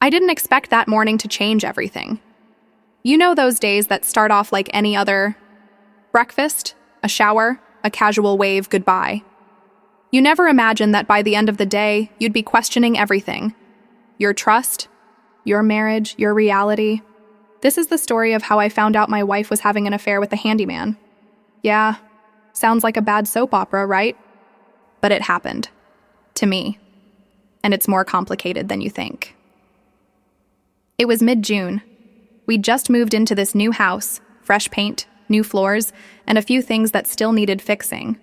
I didn't expect that morning to change everything. You know those days that start off like any other breakfast, a shower, a casual wave goodbye. You never imagined that by the end of the day, you'd be questioning everything. Your trust, your marriage, your reality. This is the story of how I found out my wife was having an affair with a handyman. Yeah, sounds like a bad soap opera, right? But it happened. To me. And it's more complicated than you think. It was mid-June. We'd just moved into this new house, fresh paint, new floors, and a few things that still needed fixing.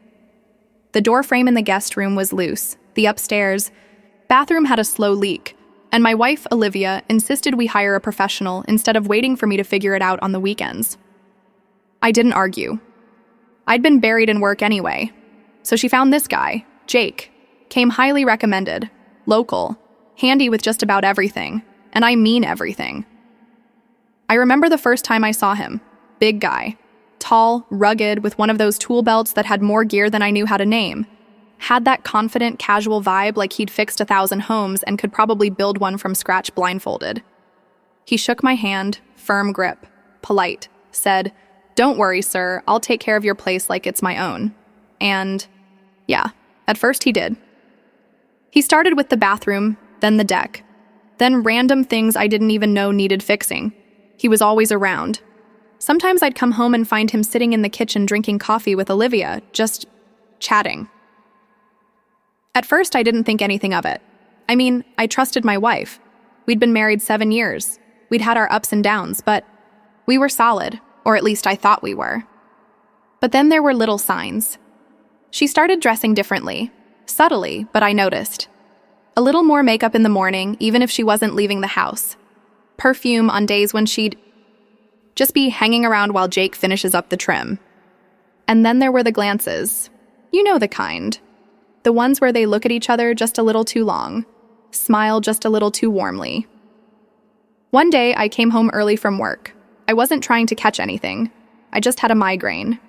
The door frame in the guest room was loose. The upstairs bathroom had a slow leak, and my wife, Olivia, insisted we hire a professional instead of waiting for me to figure it out on the weekends. I didn't argue. I'd been buried in work anyway, so she found this guy, Jake, came highly recommended, local, handy with just about everything, and I mean everything. I remember the first time I saw him. Big guy. Tall, rugged, with one of those tool belts that had more gear than I knew how to name. Had that confident, casual vibe like he'd fixed 1,000 homes and could probably build one from scratch blindfolded. He shook my hand, firm grip, polite, said, "Don't worry, sir, I'll take care of your place like it's my own." And, yeah, at first he did. He started with the bathroom, then the deck, then random things I didn't even know needed fixing. He was always around. Sometimes I'd come home and find him sitting in the kitchen drinking coffee with Olivia, just chatting. At first, I didn't think anything of it. I mean, I trusted my wife. We'd been married 7 years. We'd had our ups and downs, but we were solid, or at least I thought we were. But then there were little signs. She started dressing differently, subtly, but I noticed. A little more makeup in the morning, even if she wasn't leaving the house. Perfume on days when she'd just be hanging around while Jake finishes up the trim. And then there were the glances. You know the kind. The ones where they look at each other just a little too long, smile just a little too warmly. One day, I came home early from work. I wasn't trying to catch anything. I just had a migraine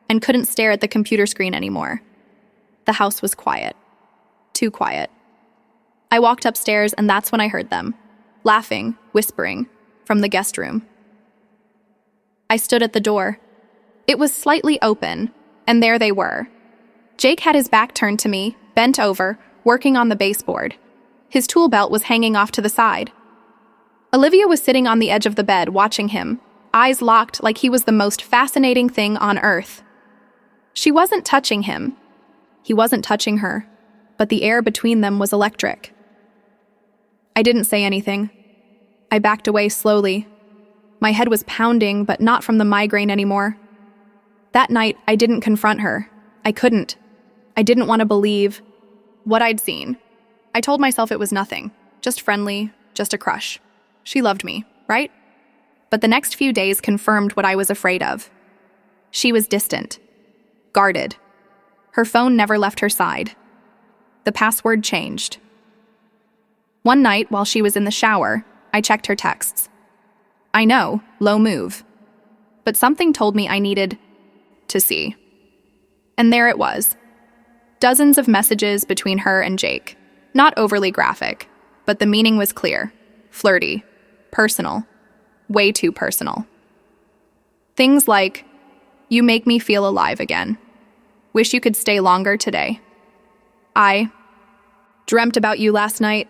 and couldn't stare at the computer screen anymore. The house was quiet. Too quiet. I walked upstairs, and that's when I heard them, laughing, whispering, from the guest room. I stood at the door. It was slightly open, and there they were. Jake had his back turned to me, bent over, working on the baseboard. His tool belt was hanging off to the side. Olivia was sitting on the edge of the bed, watching him, eyes locked like he was the most fascinating thing on earth. She wasn't touching him. He wasn't touching her, but the air between them was electric. I didn't say anything. I backed away slowly. My head was pounding, but not from the migraine anymore. That night, I didn't confront her. I couldn't. I didn't want to believe what I'd seen. I told myself it was nothing. Just friendly, just a crush. She loved me, right? But the next few days confirmed what I was afraid of. She was distant. Guarded. Her phone never left her side. The password changed. One night, while she was in the shower, I checked her texts. I know, low move. But something told me I needed to see. And there it was. Dozens of messages between her and Jake. Not overly graphic, but the meaning was clear. Flirty. Personal. Way too personal. Things like, "You make me feel alive again. Wish you could stay longer today. I dreamt about you last night."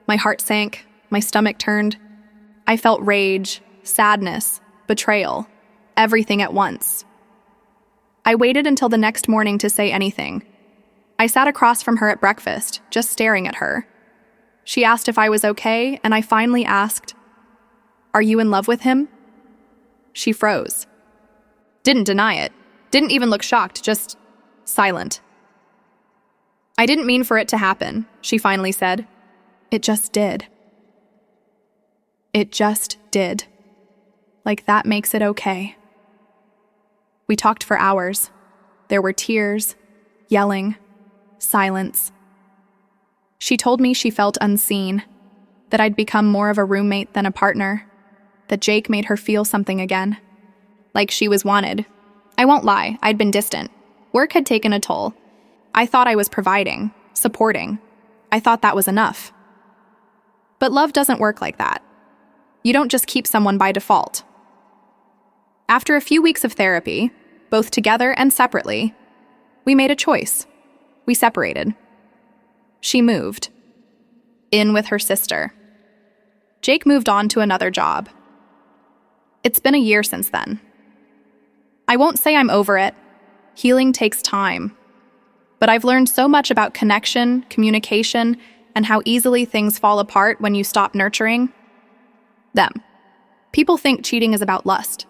My heart sank. My stomach turned. I felt rage, sadness, betrayal, everything at once. I waited until the next morning to say anything. I sat across from her at breakfast, just staring at her. She asked if I was okay, and I finally asked, "Are you in love with him?" She froze. Didn't deny it. Didn't even look shocked, just silent. "I didn't mean for it to happen," she finally said. "It just did." It just did. Like that makes it okay. We talked for hours. There were tears, yelling, silence. She told me she felt unseen, that I'd become more of a roommate than a partner, that Jake made her feel something again, like she was wanted. I won't lie, I'd been distant. Work had taken a toll. I thought I was providing, supporting. I thought that was enough. But love doesn't work like that. You don't just keep someone by default. After a few weeks of therapy, both together and separately, we made a choice. We separated. She moved. In with her sister. Jake moved on to another job. It's been a year since then. I won't say I'm over it. Healing takes time. But I've learned so much about connection, communication, and how easily things fall apart when you stop nurturing them. People think cheating is about lust.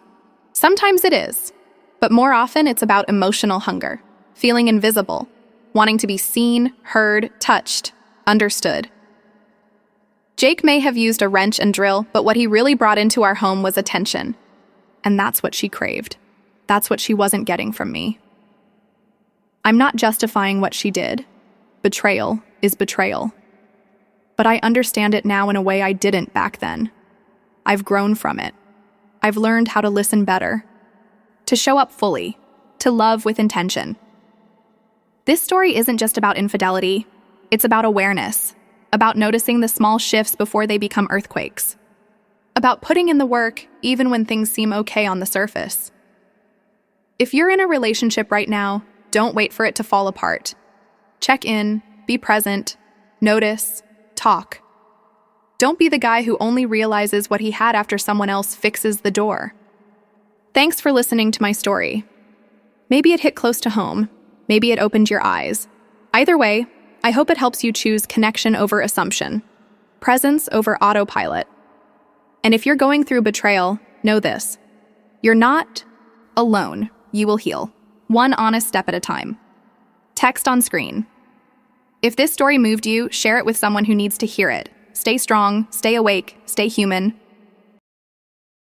Sometimes it is, but more often it's about emotional hunger, feeling invisible, wanting to be seen, heard, touched, understood. Jake may have used a wrench and drill, but what he really brought into our home was attention. And that's what she craved. That's what she wasn't getting from me. I'm not justifying what she did. Betrayal is betrayal. But I understand it now in a way I didn't back then. I've grown from it. I've learned how to listen better, to show up fully, to love with intention. This story isn't just about infidelity. It's about awareness, about noticing the small shifts before they become earthquakes, about putting in the work even when things seem okay on the surface. If you're in a relationship right now, don't wait for it to fall apart. Check in, be present, notice, talk. Don't be the guy who only realizes what he had after someone else fixes the door. Thanks for listening to my story. Maybe it hit close to home. Maybe it opened your eyes. Either way, I hope it helps you choose connection over assumption, presence over autopilot. And if you're going through betrayal, know this. You're not alone. You will heal. One honest step at a time. Text on screen. If this story moved you, share it with someone who needs to hear it. Stay strong, stay awake, stay human.